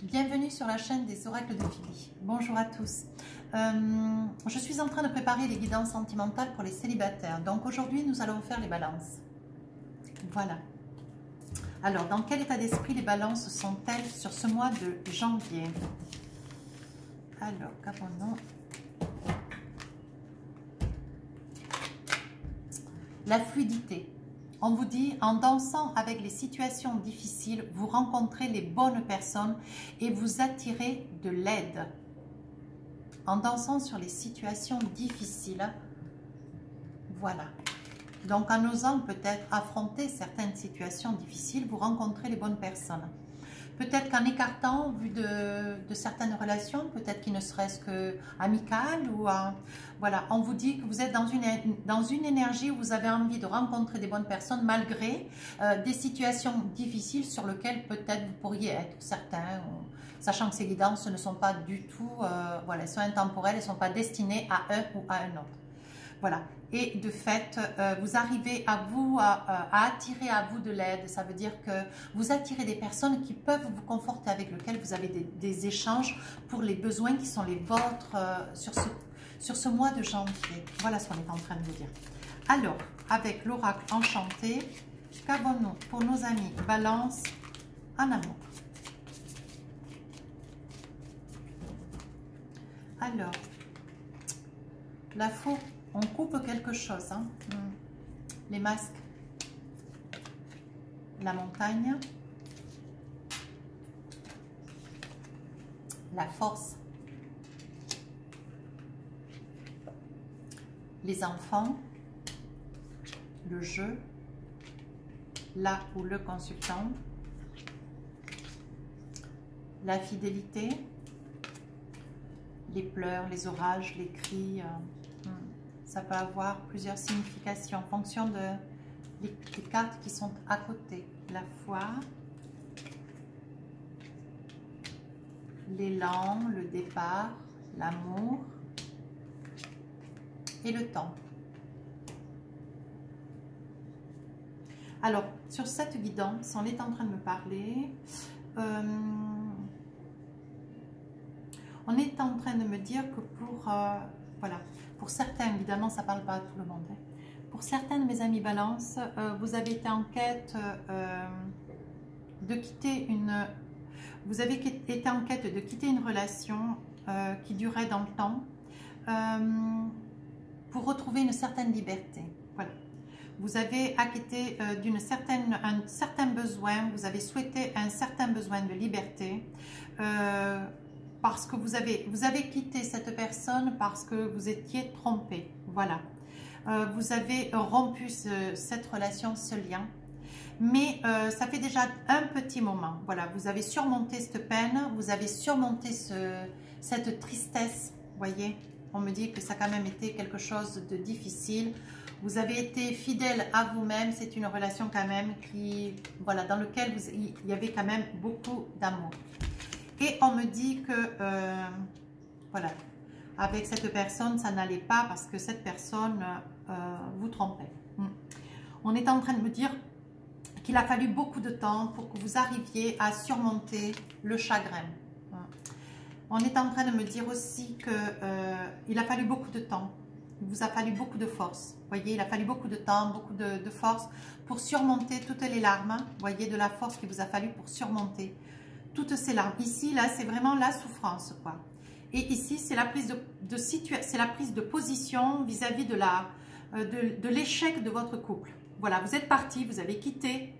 Bienvenue sur la chaîne des oracles de Philly. Bonjour à tous. Je suis en train de préparer les guidances sentimentales pour les célibataires. Donc aujourd'hui, nous allons faire les balances. Voilà. Alors, dans quel état d'esprit les balances sont-elles sur ce mois de janvier? Alors, qu'avons-nous? La fluidité. On vous dit, en dansant avec les situations difficiles, vous rencontrez les bonnes personnes et vous attirez de l'aide. En dansant sur les situations difficiles, voilà. Donc, en osant peut-être affronter certaines situations difficiles, vous rencontrez les bonnes personnes. Peut-être qu'en écartant, vu de certaines relations, peut-être qu'il ne serait-ce que amical ou voilà, on vous dit que vous êtes dans une énergie où vous avez envie de rencontrer des bonnes personnes malgré des situations difficiles sur lesquelles peut-être vous pourriez être certains, sachant que ces guidances ne sont pas du tout, voilà, elles sont intemporelles, elles ne sont pas destinées à un ou à un autre. Voilà, et de fait, vous arrivez à attirer à vous de l'aide. Ça veut dire que vous attirez des personnes qui peuvent vous conforter, avec lesquelles vous avez des échanges pour les besoins qui sont les vôtres sur ce mois de janvier. Voilà ce qu'on est en train de vous dire. Alors, avec l'oracle enchanté, qu'avons-nous pour nos amis Balance en amour? Alors, la faux. On coupe quelque chose, hein. Les masques, la montagne, la force, les enfants, le jeu, là ou le consultant, la fidélité, les pleurs, les orages, les cris. Ça peut avoir plusieurs significations en fonction des cartes qui sont à côté. La foi, l'élan, le départ, l'amour et le temps. Alors, sur cette guidance, on est en train de me parler. On est en train de me dire que voilà. Pour certains, évidemment, ça ne parle pas à tout le monde. Hein. Pour certains de mes amis Balance, vous avez été en quête de quitter une... Vous avez été en quête de quitter une relation qui durait dans le temps pour retrouver une certaine liberté. Voilà. Vous avez acquitté un certain besoin, vous avez souhaité un certain besoin de liberté. Parce que vous avez quitté cette personne parce que vous étiez trompé. Voilà. Vous avez rompu cette relation, ce lien. Mais ça fait déjà un petit moment. Voilà. Vous avez surmonté cette peine. Vous avez surmonté cette tristesse. Vous voyez, on me dit que ça a quand même été quelque chose de difficile. Vous avez été fidèle à vous-même. C'est une relation quand même qui, voilà, dans laquelle il y avait quand même beaucoup d'amour. Et on me dit que, voilà, avec cette personne, ça n'allait pas parce que cette personne vous trompait. On est en train de me dire qu'il a fallu beaucoup de temps pour que vous arriviez à surmonter le chagrin. On est en train de me dire aussi qu'il a fallu beaucoup de temps. Il vous a fallu beaucoup de force. Vous voyez, il a fallu beaucoup de temps, beaucoup de force pour surmonter toutes les larmes. Vous voyez, de la force qu'il vous a fallu pour surmonter toutes ces larmes. Ici, là, c'est vraiment la souffrance, quoi. Et ici, c'est la prise de position vis-à-vis de l'échec de votre couple. Voilà, vous êtes parti, vous avez quitté.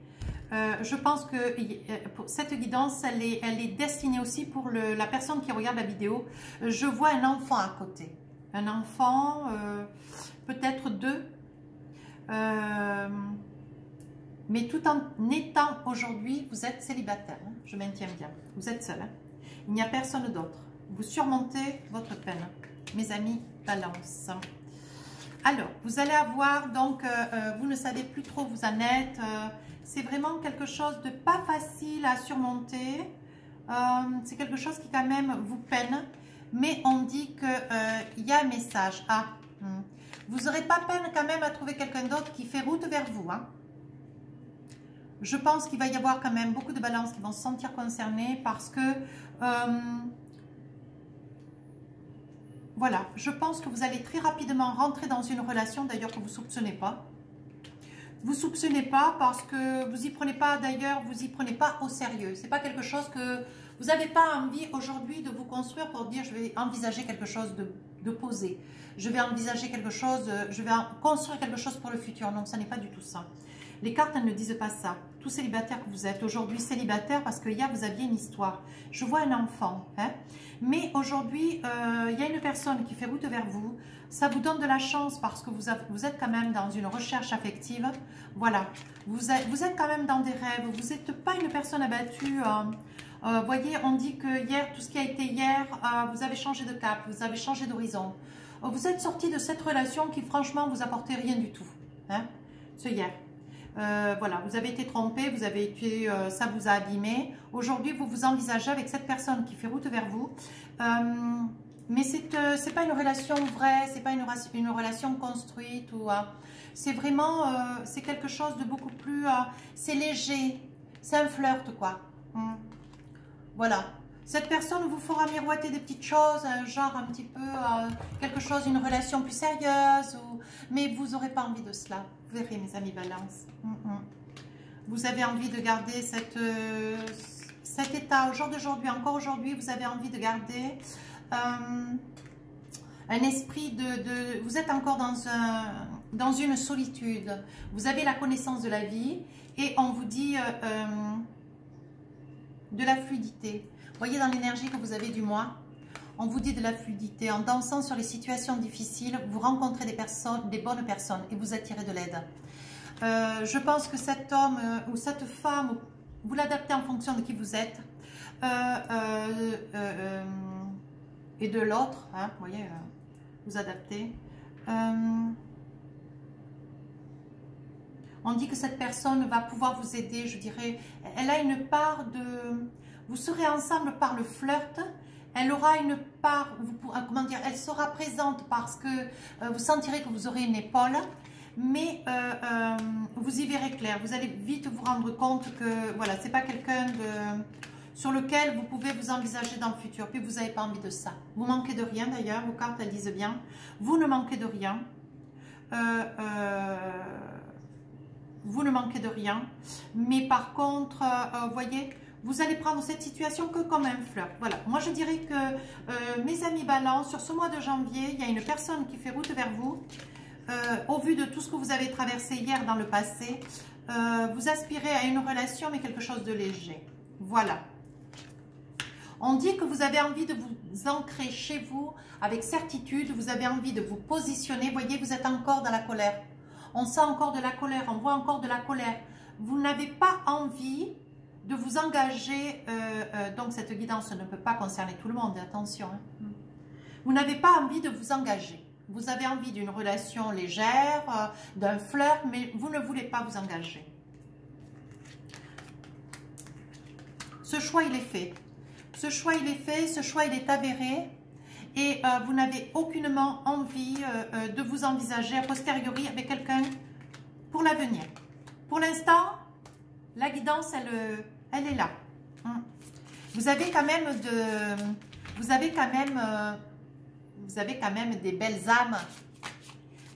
Je pense que pour cette guidance, elle est destinée aussi pour la personne qui regarde la vidéo. Je vois un enfant à côté. Un enfant, peut-être deux. Mais tout en étant aujourd'hui, vous êtes célibataire, hein, je maintiens bien, vous êtes seul, hein, il n'y a personne d'autre. Vous surmontez votre peine, mes amis Balance. Alors, vous allez avoir, donc, vous ne savez plus trop où vous en êtes, c'est vraiment quelque chose de pas facile à surmonter, c'est quelque chose qui quand même vous peine, mais on dit qu'il y a un message. Vous n'aurez pas peine quand même à trouver quelqu'un d'autre qui fait route vers vous, hein. je pense qu'il va y avoir quand même beaucoup de balances qui vont se sentir concernées parce que voilà, je pense que vous allez très rapidement rentrer dans une relation d'ailleurs que vous ne soupçonnez pas. Vous ne soupçonnez pas parce que vous y prenez pas, d'ailleurs, vous y prenez pas au sérieux. C'est pas quelque chose que vous n'avez pas envie aujourd'hui de vous construire pour dire je vais envisager quelque chose de posé. Je vais envisager quelque chose, je vais construire quelque chose pour le futur. Non, ça n'est pas du tout ça. Les cartes, elles ne disent pas ça. Tout célibataire que vous êtes, aujourd'hui célibataire parce que hier vous aviez une histoire. Je vois un enfant, hein. Mais aujourd'hui, il y a une personne qui fait route vers vous. Ça vous donne de la chance parce que vous êtes quand même dans une recherche affective. Voilà, vous êtes quand même dans des rêves. Vous n'êtes pas une personne abattue. Voyez, on dit que hier, tout ce qui a été hier, vous avez changé de cap, vous avez changé d'horizon. Vous êtes sorti de cette relation qui franchement vous apportait rien du tout. Hein, ce hier. Voilà, vous avez été trompé, vous avez été, ça vous a abîmé. Aujourd'hui, vous vous envisagez avec cette personne qui fait route vers vous. Mais c'est pas une relation vraie, c'est pas une relation construite. C'est vraiment, c'est quelque chose de beaucoup plus, c'est léger, c'est un flirt quoi. Voilà. Cette personne vous fera miroiter des petites choses, genre un petit peu quelque chose, une relation plus sérieuse, mais vous n'aurez pas envie de cela. Vous verrez mes amis Balance. Vous avez envie de garder cet état au jour d'aujourd'hui, encore aujourd'hui, vous avez envie de garder un esprit vous êtes encore dans une solitude. Vous avez la connaissance de la vie et on vous dit de la fluidité. Voyez dans l'énergie que vous avez du mois, on vous dit de la fluidité. En dansant sur les situations difficiles, vous rencontrez des bonnes personnes et vous attirez de l'aide. Je pense que cet homme ou cette femme, vous l'adaptez en fonction de qui vous êtes et de l'autre. Hein, vous voyez, vous adaptez. On dit que cette personne va pouvoir vous aider, je dirais. Elle a une part de... Vous serez ensemble par le flirt. Elle aura une part, comment dire, elle sera présente parce que vous sentirez que vous aurez une épaule. Mais vous y verrez clair. Vous allez vite vous rendre compte que voilà, c'est pas quelqu'un sur lequel vous pouvez vous envisager dans le futur. Puis vous n'avez pas envie de ça. Vous manquez de rien d'ailleurs. Vos cartes elles disent bien. Vous ne manquez de rien. Vous ne manquez de rien. Mais par contre, voyez, vous allez prendre cette situation que comme un flirt. Voilà. Moi, je dirais que mes amis Balance, sur ce mois de janvier, il y a une personne qui fait route vers vous. Au vu de tout ce que vous avez traversé hier dans le passé, vous aspirez à une relation, mais quelque chose de léger. Voilà. On dit que vous avez envie de vous ancrer chez vous avec certitude. Vous avez envie de vous positionner. Voyez, vous êtes encore dans la colère. On sent encore de la colère. On voit encore de la colère. Vous n'avez pas envie de vous engager. Donc, cette guidance ne peut pas concerner tout le monde. Attention. Hein. Vous n'avez pas envie de vous engager. Vous avez envie d'une relation légère, d'un flirt, mais vous ne voulez pas vous engager. Ce choix, il est fait. Ce choix, il est fait. Ce choix, il est avéré. Et vous n'avez aucunement envie de vous envisager a posteriori avec quelqu'un pour l'avenir. Pour l'instant, la guidance, elle est là. Vous avez quand même Vous avez quand même des belles âmes.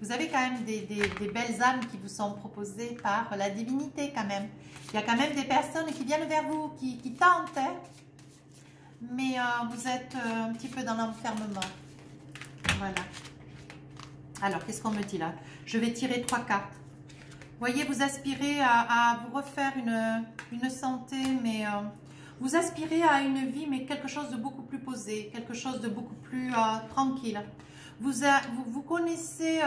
Vous avez quand même des belles âmes qui vous sont proposées par la divinité quand même. Il y a quand même des personnes qui viennent vers vous, qui tentent. Hein, mais vous êtes un petit peu dans l'enfermement. Voilà. Alors, qu'est-ce qu'on me dit là? Je vais tirer 3 cartes. Vous voyez, vous aspirez à vous refaire une santé, mais... vous aspirez à une vie, mais quelque chose de beaucoup plus posé, quelque chose de beaucoup plus tranquille. Vous connaissez,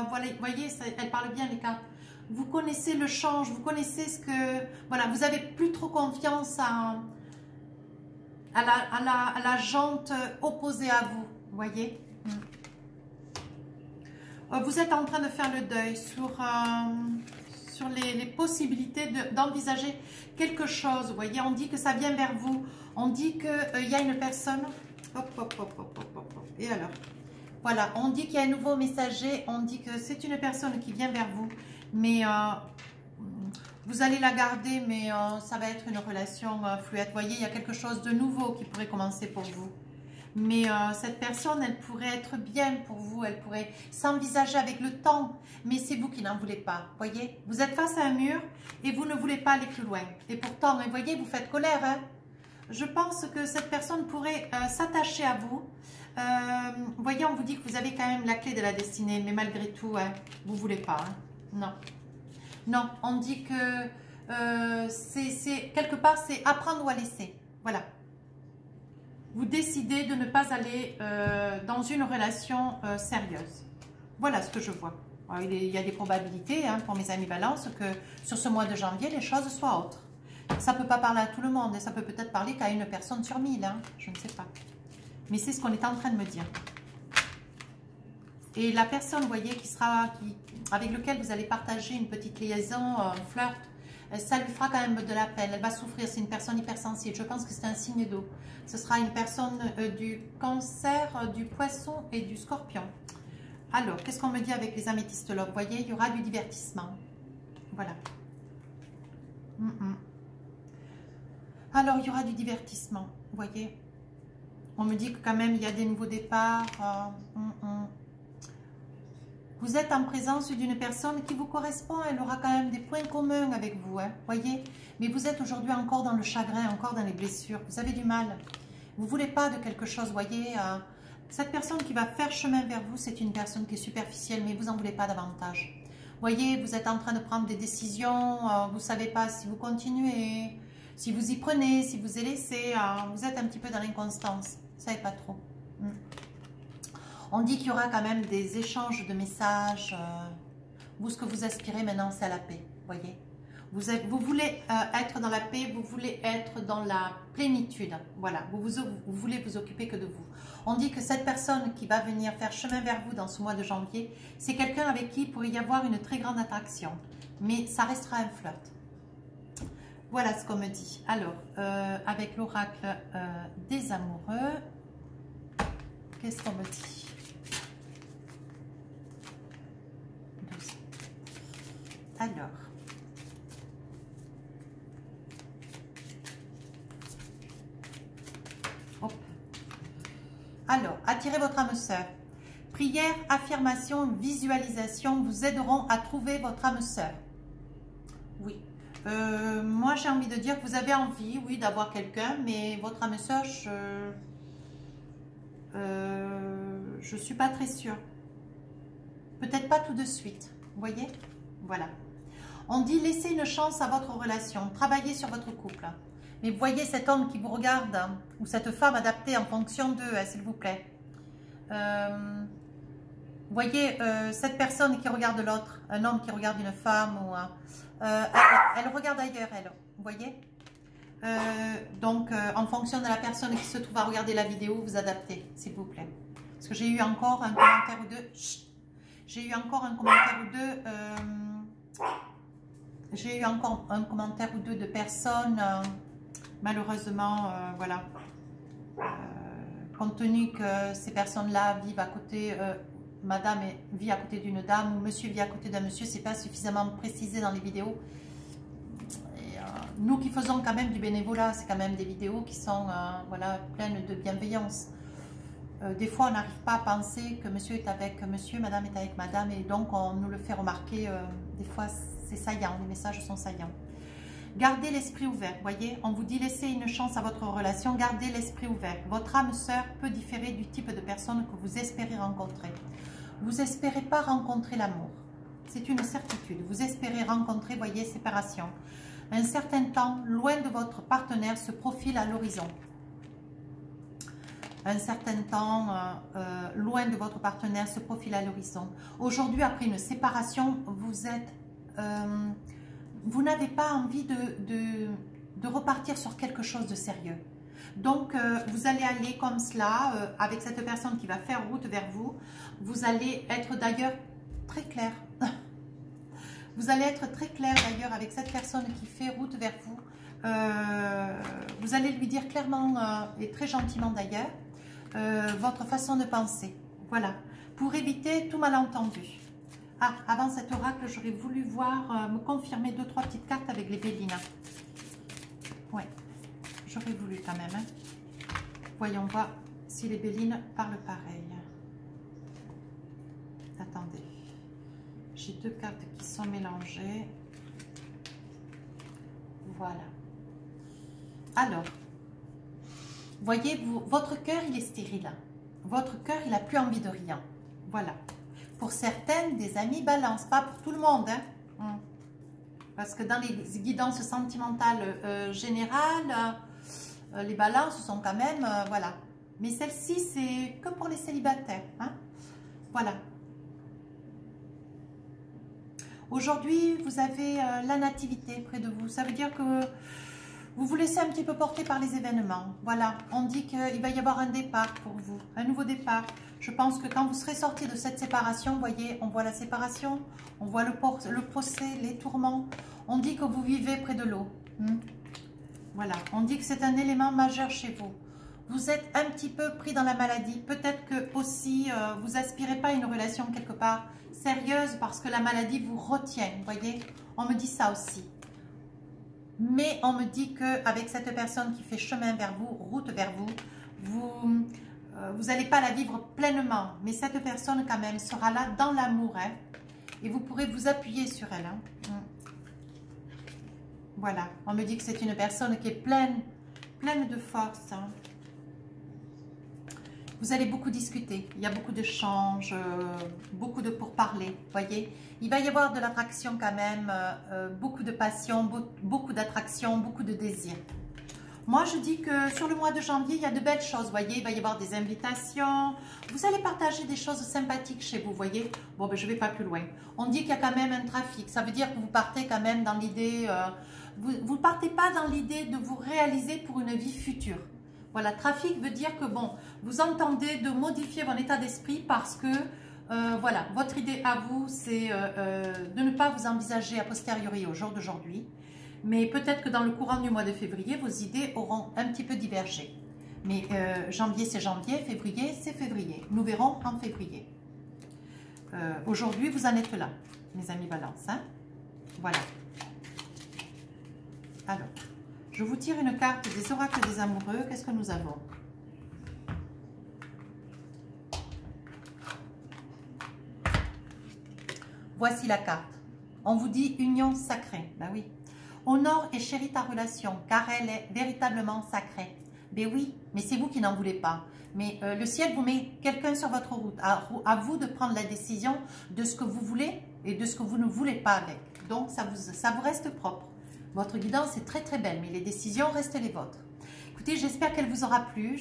voilà, vous voyez, elle parle bien les cartes. Vous connaissez le change, vous connaissez ce que... Voilà, vous n'avez plus trop confiance à la jante opposée à vous, vous voyez. Vous êtes en train de faire le deuil sur les possibilités d'envisager quelque chose. Vous voyez, on dit que ça vient vers vous. On dit qu'il y a une personne. Hop, hop, hop, hop, hop, hop, hop. Et alors? Voilà, on dit qu'il y a un nouveau messager. On dit que c'est une personne qui vient vers vous. Mais Vous allez la garder, mais ça va être une relation fluide. Vous voyez, il y a quelque chose de nouveau qui pourrait commencer pour vous. Mais cette personne, elle pourrait être bien pour vous. Elle pourrait s'envisager avec le temps. Mais c'est vous qui n'en voulez pas. Vous voyez, vous êtes face à un mur et vous ne voulez pas aller plus loin. Et pourtant, vous voyez, vous faites colère. Hein? Je pense que cette personne pourrait s'attacher à vous. Vous voyez, on vous dit que vous avez quand même la clé de la destinée. Mais malgré tout, hein, vous ne voulez pas. Hein? Non. Non, on dit que c'est quelque part, c'est apprendre ou à laisser. Voilà. Vous décidez de ne pas aller dans une relation sérieuse. Voilà ce que je vois. Alors, il y a des probabilités hein, pour mes amis Balance que sur ce mois de janvier, les choses soient autres. Ça ne peut pas parler à tout le monde et ça peut peut-être parler qu'à une personne sur 1000. Hein, je ne sais pas. Mais c'est ce qu'on est en train de me dire. Et la personne, vous voyez, avec lequel vous allez partager une petite liaison, un flirt, ça lui fera quand même de la peine. Elle va souffrir. C'est une personne hypersensible. Je pense que c'est un signe d'eau. Ce sera une personne du Cancer, du Poisson et du Scorpion. Alors, qu'est-ce qu'on me dit avec les améthystes là? Vous voyez, il y aura du divertissement. Voilà. Alors, il y aura du divertissement. Vous voyez, on me dit que quand même, il y a des nouveaux départs. Vous êtes en présence d'une personne qui vous correspond. Elle aura quand même des points communs avec vous. Hein, voyez. Mais vous êtes aujourd'hui encore dans le chagrin, encore dans les blessures. Vous avez du mal. Vous ne voulez pas de quelque chose. Voyez. Cette personne qui va faire chemin vers vous, c'est une personne qui est superficielle. Mais vous n'en voulez pas davantage. Voyez, vous êtes en train de prendre des décisions. Vous ne savez pas si vous continuez. Si vous y prenez, si vous y laissez. Vous êtes un petit peu dans l'inconstance. Vous ne savez pas trop. On dit qu'il y aura quand même des échanges de messages. Vous, ce que vous aspirez maintenant, c'est à la paix. Voyez, vous voulez être dans la paix, vous voulez être dans la plénitude. Voilà, vous voulez vous occuper que de vous. On dit que cette personne qui va venir faire chemin vers vous dans ce mois de janvier, c'est quelqu'un avec qui il pourrait y avoir une très grande attraction. Mais ça restera un flirt. Voilà ce qu'on me dit. Alors, avec l'oracle des amoureux, qu'est-ce qu'on me dit? Alors, hop. Alors, attirez votre âme sœur. Prière, affirmation, visualisation vous aideront à trouver votre âme sœur. Oui. Moi, j'ai envie de dire que vous avez envie, oui, d'avoir quelqu'un, mais votre âme sœur, je suis pas très sûre. Peut-être pas tout de suite. Vous voyez? Voilà. On dit laissez une chance à votre relation, travaillez sur votre couple. Mais vous voyez cet homme qui vous regarde, hein, ou cette femme adaptée en fonction d'eux, hein, s'il vous plaît. Vous voyez cette personne qui regarde l'autre, un homme qui regarde une femme, ou elle regarde ailleurs, elle. Vous voyez donc, en fonction de la personne qui se trouve à regarder la vidéo, vous adaptez, s'il vous plaît. Parce que j'ai eu encore un commentaire ou deux. J'ai eu encore un commentaire ou deux. J'ai eu encore un commentaire ou deux de personnes, malheureusement, voilà. Compte tenu que ces personnes-là vivent à côté, madame vit à côté d'une dame ou monsieur vit à côté d'un monsieur, c'est pas suffisamment précisé dans les vidéos. Et, nous qui faisons quand même du bénévolat, c'est quand même des vidéos qui sont voilà, pleines de bienveillance. Des fois, on n'arrive pas à penser que monsieur est avec monsieur, madame est avec madame, et donc on nous le fait remarquer. Des fois, c'est saillant, les messages sont saillants. Gardez l'esprit ouvert, voyez, on vous dit laissez une chance à votre relation, gardez l'esprit ouvert. Votre âme sœur peut différer du type de personne que vous espérez rencontrer. Vous n'espérez pas rencontrer l'amour, c'est une certitude. Vous espérez rencontrer, voyez, séparation. Un certain temps, loin de votre partenaire, se profile à l'horizon. Un certain temps, loin de votre partenaire, se profile à l'horizon. Aujourd'hui, après une séparation, vous n'avez pas envie de repartir sur quelque chose de sérieux. Donc, vous allez aller comme cela, avec cette personne qui va faire route vers vous. Vous allez être d'ailleurs très clair. Vous allez être très clair d'ailleurs avec cette personne qui fait route vers vous. Vous allez lui dire clairement et très gentiment d'ailleurs votre façon de penser. Voilà, pour éviter tout malentendu. Ah, avant cet oracle, j'aurais voulu voir, me confirmer 2-3 petites cartes avec les Bélines. Ouais, j'aurais voulu quand même. Hein. Voyons voir si les Bélines parlent pareil. Attendez. J'ai 2 cartes qui sont mélangées. Voilà. Alors, voyez, votre cœur, il est stérile. Votre cœur, il n'a plus envie de rien. Voilà. Pour certaines, des amis balance, pas pour tout le monde. Hein. Parce que dans les guidances sentimentales générales, les balances sont quand même, voilà. Mais celle-ci, c'est que pour les célibataires. Hein. Voilà. Aujourd'hui, vous avez la nativité près de vous. Ça veut dire que vous vous laissez un petit peu porter par les événements. Voilà, on dit qu'il va y avoir un départ pour vous, un nouveau départ. Je pense que quand vous serez sorti de cette séparation, vous voyez, on voit la séparation, on voit le procès, les tourments. On dit que vous vivez près de l'eau. Voilà, on dit que c'est un élément majeur chez vous. Vous êtes un petit peu pris dans la maladie. Peut-être que aussi, vous aspirez pas à une relation quelque part sérieuse parce que la maladie vous retient. Vous voyez, on me dit ça aussi. Mais on me dit qu'avec cette personne qui fait chemin vers vous, route vers vous, vous n'allez pas la vivre pleinement. Mais cette personne quand même sera là dans l'amour. Hein, et vous pourrez vous appuyer sur elle. Hein. Voilà, on me dit que c'est une personne qui est pleine de force. Hein. Vous allez beaucoup discuter, il y a beaucoup d'échanges, beaucoup de pourparlers, voyez. Il va y avoir de l'attraction quand même, beaucoup de passion, beaucoup d'attraction, beaucoup de désir. Moi, je dis que sur le mois de janvier, il y a de belles choses, voyez. Il va y avoir des invitations, vous allez partager des choses sympathiques chez vous, voyez. Bon, ben, je ne vais pas plus loin. On dit qu'il y a quand même un trafic, ça veut dire que vous partez quand même dans l'idée, vous ne partez pas dans l'idée de vous réaliser pour une vie future. Voilà, trafic veut dire que bon, vous entendez de modifier votre état d'esprit parce que, voilà, votre idée à vous, c'est de ne pas vous envisager a posteriori au jour d'aujourd'hui. Mais peut-être que dans le courant du mois de février, vos idées auront un petit peu divergé. Mais janvier, c'est janvier, février, c'est février. Nous verrons en février. Aujourd'hui, vous en êtes là, mes amis Balance. Hein? Voilà. Alors. Je vous tire une carte des oracles des amoureux. Qu'est-ce que nous avons? Voici la carte. On vous dit union sacrée. Ben oui. Honore et chéris ta relation, car elle est véritablement sacrée. Ben oui, mais c'est vous qui n'en voulez pas. Mais le ciel vous met quelqu'un sur votre route. À vous de prendre la décision de ce que vous voulez et de ce que vous ne voulez pas avec. Donc, ça vous reste propre. Votre guidance est très très belle, mais les décisions restent les vôtres. Écoutez, j'espère qu'elle vous aura plu.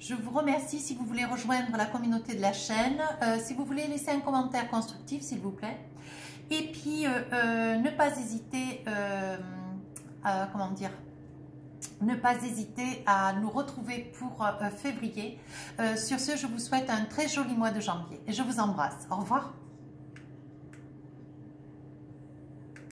Je vous remercie si vous voulez rejoindre la communauté de la chaîne. Si vous voulez laisser un commentaire constructif, s'il vous plaît. Et puis, ne pas hésiter, comment dire, ne pas hésiter à nous retrouver pour février. Sur ce, je vous souhaite un très joli mois de janvier. Et je vous embrasse. Au revoir.